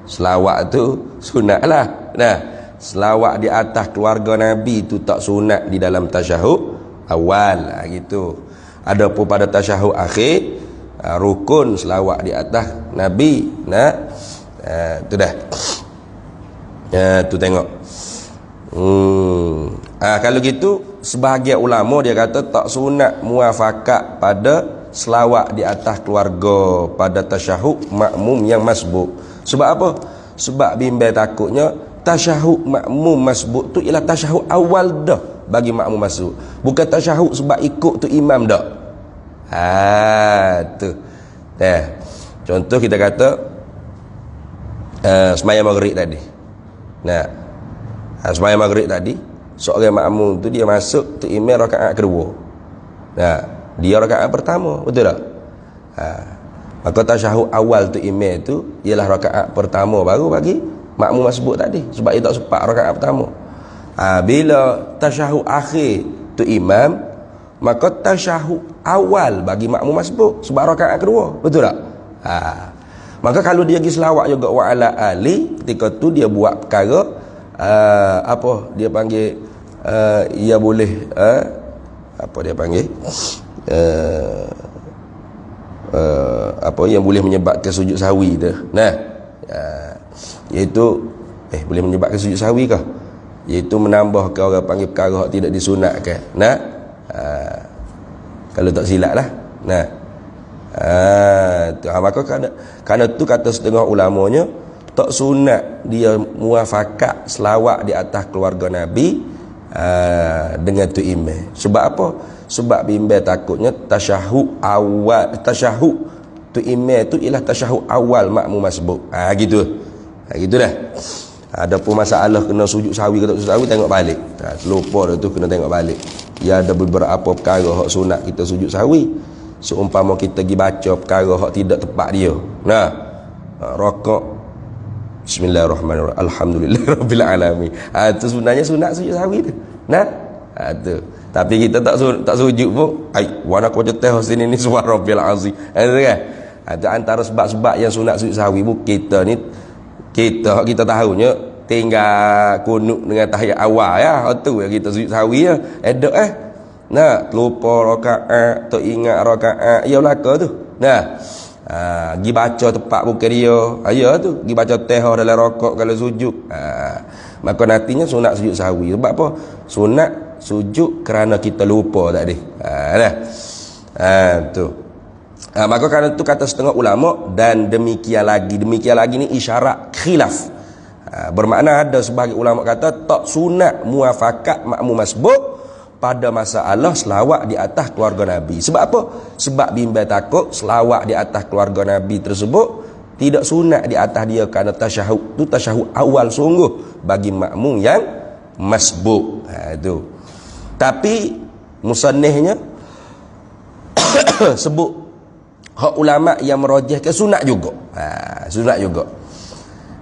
selawat tu sunat lah. Nah, selawat di atas keluarga Nabi tu tak sunat di dalam tasyahud awal gitu. Adapun pada tasyahud akhir rukun selawat di atas Nabi. Nah, tu dah. Tu tengok. Kalau gitu sebahagian ulama dia kata tak sunat muafakat pada selawat di atas keluarga pada tasyahud makmum yang masbuk. Sebab apa? Sebab bimbang takutnya tasyahud makmum masbuk tu ialah tasyahud awal dah bagi makmum masbuk. Bukan tasyahud sebab ikut tu imam dah. Tu. Contoh kita kata sembahyang maghrib tadi. Sembahyang maghrib tadi seorang makmum tu dia masuk tu imam rakaat kedua. Dia rakaat pertama, betul tak? Maka tasyahud awal tu imam tu ialah rakaat pertama baru bagi makmum masbuk tadi, sebab dia tak sempat rakaat pertama. Bila tasyahud akhir tu imam, maka tasyahud awal bagi makmum masbuk sebab rakaat kedua, betul tak? Maka kalau dia pergi selawat juga wa ala ali, ketika tu dia buat perkara apa dia panggil, ia boleh apa dia panggil, apa yang boleh menyebabkan sujud sahwi tu. Nah, iaitu boleh menyebabkan sujud sahwi kah? Iaitu menambahkan orang panggil perkara yang tidak disunatkan. Nah, kalau tak silap lah. Nah, maka kerana tu kata setengah ulamanya, tak sunat dia muafakat selawat di atas keluarga Nabi dengan tu imam. Sebab apa? Sebab bimbang takutnya tasyahud awal, tasyahud tu imam tu ialah tasyahud awal makmum masbuk. Gitu. Gitu dah. Ada pun masalah kena sujud sahwi ke tak sujud sahwi, tengok balik. Lupa dah tu, kena tengok balik. Ya, ada beberapa perkara hak sunat kita sujud sahwi. Seumpama kita pergi baca perkara hak tidak tepat dia. Nah, rakaat Bismillahirrahmanirrahim, Alhamdulillahirabbil alamin. Tu sebenarnya sunat sujud sahwi tu. Nah, tu. Tapi kita tak sujud pun, wana kau teh sini ni subhanarabbil azim. Kan? Itu antara sebab-sebab yang sunat sujud sahwi bu kita ni, kita tahunya tinggal kunut dengan tahiyat awal ya. Tu yang kita sujud sahwi ya. Nah, lupa rakaat, tak ingat rakaat, ya belaka tu. Nah, pergi baca tepat bukan dia. Ya tu, pergi baca tehah dalam rakaat kalau sujud. Maka nantinya sunat sujud sahwi. Sebab apa? Sunat sujud kerana kita lupa tadi. Tu. Maka kerana tu kata setengah ulama, dan demikian lagi ni isyarat khilaf. Bermakna ada sebagai ulama kata tak sunat muafakat makmum masbuk pada masalah selawat di atas keluarga Nabi. Sebab apa? Sebab bimbang takut selawat di atas keluarga Nabi tersebut tidak sunat di atas dia, kerana tasyahud tu tasyahud awal sungguh bagi makmum yang masbuk. Itu. Tapi musannihnya sebut hak ulama yang merajihkan sunat juga. Sunat juga.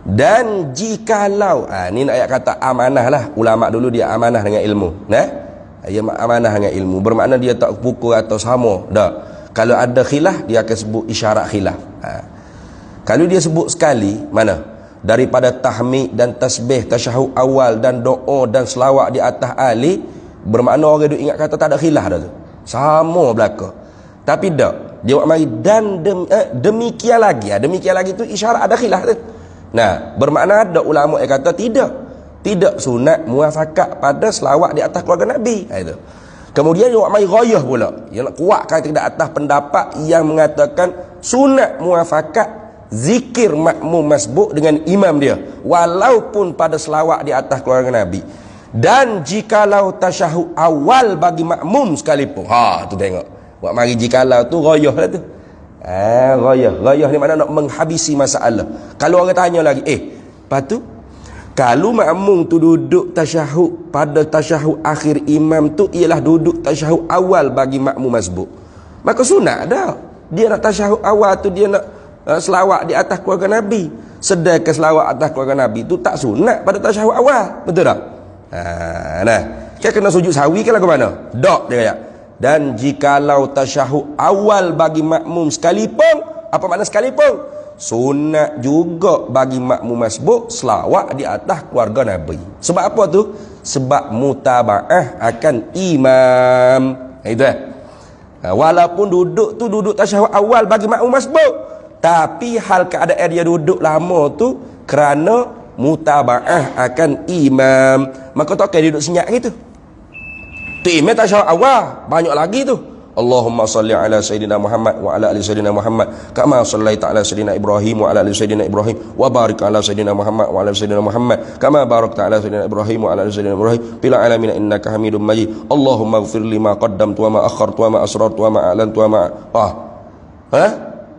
Dan jikalau ni ayat kata amanah lah. Ulama dulu dia amanah dengan ilmu. Dia amanah dengan ilmu, bermakna dia tak pukul atau sama dah. Kalau ada khilaf, dia akan sebut isyarat khilaf. Kalau dia sebut sekali, mana daripada tahmid dan tasbih, tasyahud awal dan doa dan selawat di atas ali, bermakna orang duk ingat kata tak ada khilaf dah tu, sama belaka. Tapi tak, dia buat mari dan demikian lagi tu isyarat ada khilaf tu. Nah, bermakna ada ulama yang kata tidak sunat muafakat pada selawat di atas keluarga Nabi. Itu. Kemudian dia buat mai ghayah pula. Yang nak kuatkan tidak atas pendapat yang mengatakan sunat muafakat zikir makmum masbuk dengan imam dia, walaupun pada selawat di atas keluarga Nabi. Dan jikalau tasyahud awal bagi makmum sekalipun. Tu tengok. Buat mari jikalau tu ghayah lah tu. Ghayah ni makna nak menghabisi masalah. Kalau orang tanya lagi, lepas tu kalau makmum tu duduk tasyahud pada tasyahud akhir imam tu ialah duduk tasyahud awal bagi makmum masbuk, maka sunat dah. Dia nak tasyahud awal tu dia nak selawat di atas keluarga Nabi. Sedangkan selawat atas keluarga Nabi tu tak sunat pada tasyahud awal. Betul tak? Kena sujud sahwi ke lagu mana? Dok dia kata. Dan jikalau tasyahud awal bagi makmum sekalipun, apa makna sekalipun? Sunat juga bagi makmum masbuk selawat di atas keluarga Nabi. Sebab apa tu? Sebab mutabaah akan imam. Itu walaupun duduk tasyahud awal bagi makmum masbuk, tapi hal keadaan dia duduk lama tu kerana mutabaah akan imam. Maka tak kena duduk senyap gitu. Tu imam tasyahud awal, banyak lagi tu. Allahumma salli ala sayyidina Muhammad wa ala ali sayyidina Muhammad kama sallaita ala sayyidina Ibrahim wa ala ali sayyidina Ibrahim wa barik ala sayyidina Muhammad wa ala ali sayyidina Muhammad kama barakta ala sayyidina Ibrahim wa ala ali sayyidina Ibrahim fil alamin innaka Hamidum Majid. Allahumma ighfir li ma qaddamtu wa ma akhartu wa ma asrartu wa ma a'lantu wa ma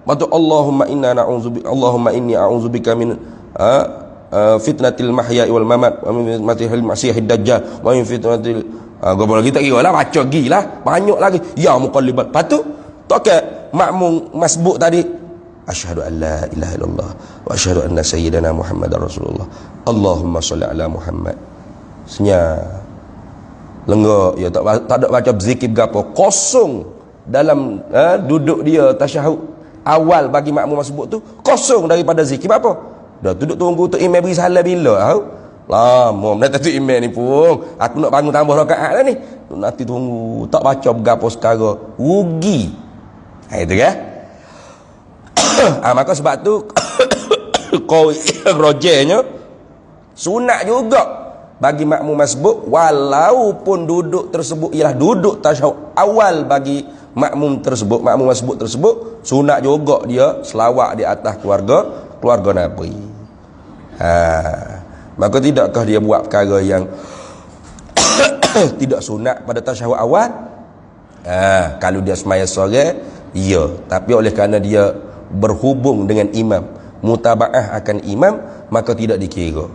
Matu Allahumma inni a'udzubika min fitnatil mahya'i wal mamat wa min fitnatil masiihid dajjal wa min fitnatil gobol lagi tak kira lah, baca lagi lah, banyak lagi. Ya muqallibal. Lepas tu tak ke makmum masbuk tadi asyhadu an la ilaha illallah wa asyhadu anna sayyidana Muhammadar Rasulullah. Allahumma shalli ala Muhammad. Senya lenggak ya, tak ada baca zikir gapo, kosong dalam duduk dia tasyahud awal bagi makmum masbuk tu, kosong daripada zikir apa. Dah duduk tunggu tu imam beri salam bila lama dah tu imam ni pun aku nak bangun tambah rakaat dah ni, nanti tunggu tak baca gapo sekarang rugi. Itu kan. Maka sebab tu kau rojernya sunat juga bagi makmum masbuk, walaupun duduk tersebut ialah duduk tasyahud awal bagi makmum tersebut, makmum masbuk tersebut, sunat juga dia selawat di atas keluarga Nabi. Maka tidakkah dia buat perkara yang tidak sunat pada tasyahud awal? Kalau dia semaya sore, ya, tapi oleh kerana dia berhubung dengan imam, mutabaah akan imam, maka tidak dikira.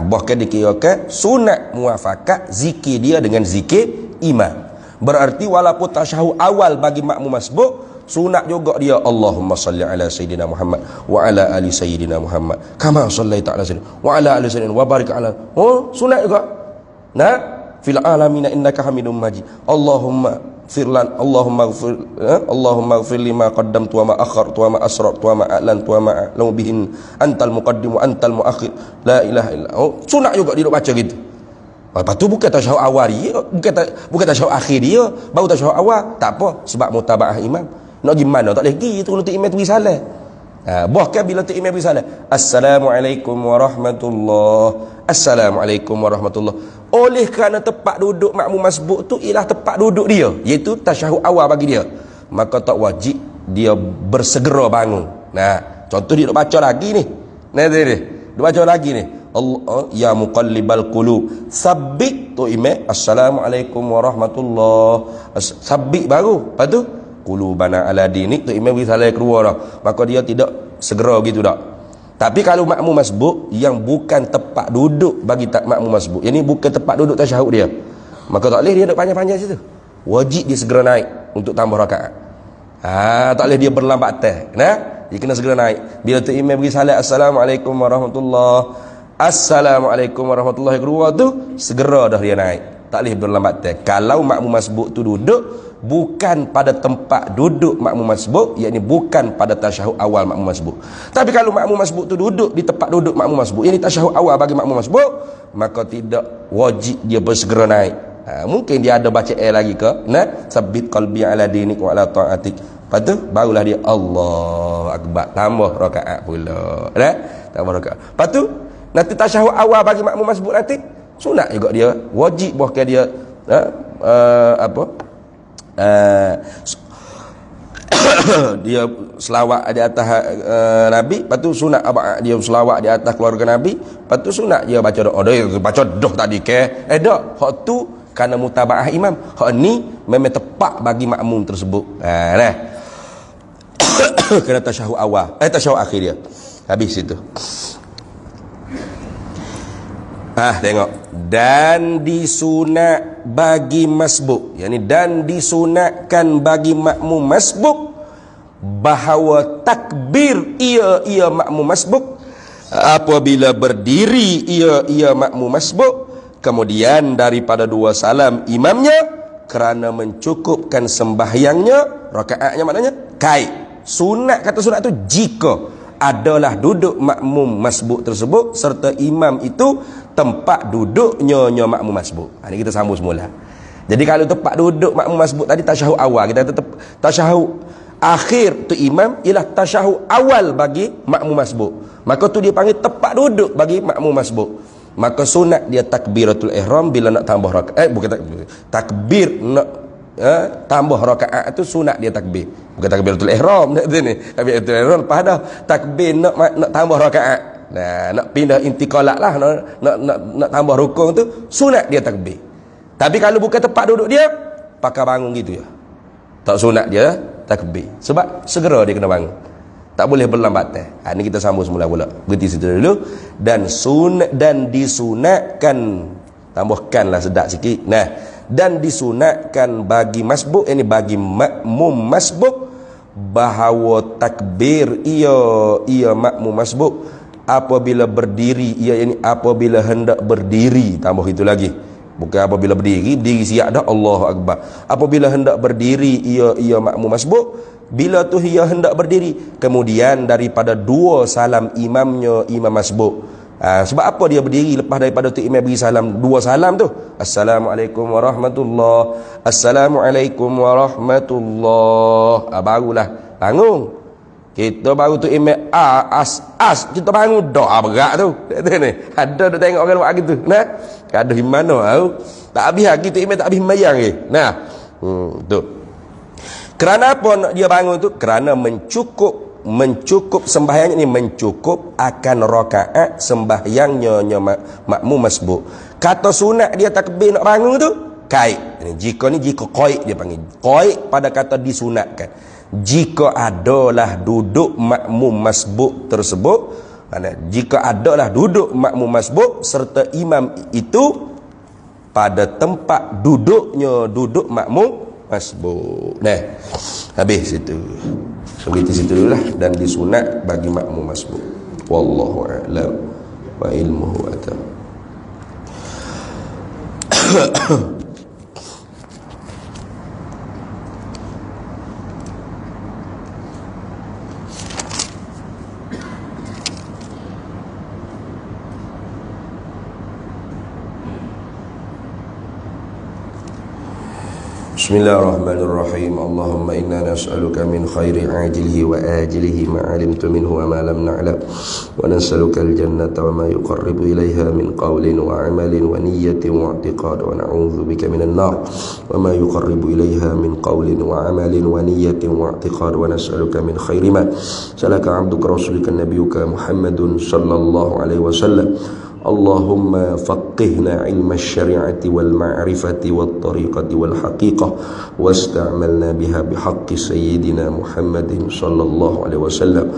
Bahkan dikirakan sunat muafakat zikir dia dengan zikir imam. Berarti walaupun tasyahud awal bagi makmum masbuk, sunat juga dia Allahumma salli ala sayyidina Muhammad wa ala ali sayyidina Muhammad kama sallaita ala sayyidina wa ala ali sayyidina wa barik ala. Sunat juga. Nah, fil alamin innaka hamidum majid. Allahumma firlan, Allahumma ighfir, Allahumma ighfir lima qaddamtu wa ma akhartu wa ma asrartu wa ma a'lantu wa ma a'lamu bihin antal muqaddim wa antal muakhir la ilaha illa. Sunat juga dia baca gitu. Lepas tu bukan tasyahud awal dia, bukan tasyahud akhir dia, baru tasyahud awal. Tak apa, sebab mutabaah imam. Nak gimana tak boleh pergi tu imam tu beri salam. Bahkan bila tu imam beri salam, assalamualaikum warahmatullahi, assalamualaikum warahmatullahi, oleh kerana tempat duduk makmum masbuk tu ialah tempat duduk dia, iaitu tasyahud awal bagi dia, maka tak wajib dia bersegera bangun. Nah, contoh dia nak baca lagi ni. Nah, dia baca lagi ni. Allah ya muqallibal qulub, sabbit tu imam, assalamualaikum warahmatullahi, sabbit baru. Lepas tu qulubana ala dinik, tu imam beri salam keluar dah, maka dia tidak segera gitu dak. Tapi kalau makmum masbuk yang bukan tempat duduk bagi makmum masbuk, yang ni bukan tempat duduk tasyahud dia, maka tak boleh dia duduk panjang-panjang situ. Wajib dia segera naik untuk tambah rakaat. Tak boleh dia berlambat teh. Nah, dia kena segera naik. Bila tu imam beri salam assalamualaikum warahmatullahi, assalamualaikum warahmatullahi keluar tu, segera dah dia naik. Tak boleh berlambat teh. Kalau makmum masbuk tu duduk bukan pada tempat duduk makmum masbuk, yakni bukan pada tasyahud awal makmum masbuk. Tapi kalau makmum masbuk tu duduk di tempat duduk makmum masbuk, yakni tasyahud awal bagi makmum masbuk, maka tidak wajib dia bersegera naik. Mungkin dia ada baca lagi ke, nah, sabbit qalbi ala dinik wa ala ta'atik. Lepas tu barulah dia Allahu akbar, tambah rakaat pula. Nah, tambah rakaat. Lepas tu nanti tasyahud awal bagi makmum masbuk nanti sunat juga dia, wajib bahkan dia dia selawat di atas Nabi, lepas tu sunat dia selawat di atas keluarga Nabi, lepas tu sunat dia baca doa. Dia baca doa tadi ke dak, hak tu kerana mutabaah imam, hak ni memang tepat bagi makmum tersebut. Nah kena tasyahud awal, tasyahud akhir dia habis itu. Tengok, dan disunat bagi masbuk, yakni dan disunatkan bagi makmum masbuk bahawa takbir ia makmum masbuk apabila berdiri ia makmum masbuk, kemudian daripada dua salam imamnya, kerana mencukupkan sembahyangnya, rakaatnya maknanya kait. Sunat, kata sunat tu jika adalah duduk makmum masbuk tersebut serta imam itu tempat duduknya makmum masbuk. Ini kita sambung semula. Jadi kalau tempat duduk makmum masbuk tadi tasyahud awal, kita tetap tasyahud akhir tu imam ialah tasyahud awal bagi makmum masbuk, maka tu dia panggil tempat duduk bagi makmum masbuk. Maka sunat dia takbiratul ihram bila nak tambah rakaat, bukan takbir nak tambah rakaat tu sunat dia takbir, bukan takbiratul ihram ni. Takbiratul ihram lepas dah takbir nak tambah rakaat. Nah, nak pindah intiqalat lah, nak tambah rukun tu sunat dia takbir. Tapi kalau bukan tempat duduk dia, pakai bangun gitu ya, tak sunat dia takbir, sebab segera dia kena bangun, tak boleh berlambat. Ini kita sambung semula pula, berhenti situ dulu. Dan disunatkan, tambahkanlah sedap sikit. Nah, dan disunatkan bagi masbuk, ini bagi makmum masbuk bahawa takbir ia makmum masbuk apabila berdiri, ini apabila hendak berdiri, tambah itu lagi, bukan apabila berdiri siap dah, Allahu Akbar. Apabila hendak berdiri ia makmum masbuk, bila tu ia hendak berdiri, kemudian daripada dua salam imamnya, imam masbuk. Sebab apa dia berdiri lepas daripada tu imam beri salam, dua salam tu, Assalamualaikum warahmatullahi, Assalamualaikum warahmatullahi, barulah bangun. Kita baru tu imam kita bangun doa berat tu. Ada dah tengok orang buat gitu. Nah, ada di mana tahu? Tak habis gitu imam tak habis sembahyang ke. Nah, tu. Kerana apa nak dia bangun tu? Kerana mencukup sembahyang ini, mencukup akan rakaat sembahyangnya makmum masbuk. Kata sunat dia takbir nak bangun tu kait. Jika qaid dia panggil. Qaid pada kata disunatkan. Jika adalah duduk makmum masbuk tersebut, jika adalah duduk makmum masbuk serta imam itu pada tempat duduknya duduk makmum masbuk. Nah, habis situ. Seperti situ dululah, dan disunat bagi makmum masbuk. Wallahu a'lam wa ilmuhu atam. Bismillahirrahmanirrahim. Allahumma inna nas'aluka min khairi ajilihi wa ajilihi ma 'alimtu minhu wa ma lam na'lam, wa nas'aluka al-jannata wa ma yuqarribu ilayha min qawlin wa 'amalin wa niyyatin wa i'tiqad, wa na'udzu bika minan nar wa ma yuqarribu ilayha min qawlin wa 'amalin wa niyyatin wa i'tiqad, wa nas'aluka min khairi ma salaka 'abduka rasulika nabiyyuka Muhammadun sallallahu alaihi wasallam. Allahumma faqihna ilma syari'ati wal ma'rifati wal tariqati wal haqiqah wasta'malna biha bihaqqi sayyidina Muhammadin sallallahu alaihi wasallam.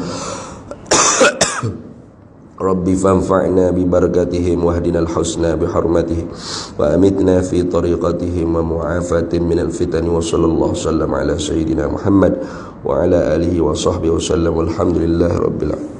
Rabbi fanfa'na bi barakatihim wahdina al-husna bi hurmatihim wa amitna fi tariqatihim wa mu'afatin minal fitani wa sallallahu sallam ala sayyidina Muhammad wa ala alihi wa sahbihi wa sallam walhamdulillahi rabbil alamin.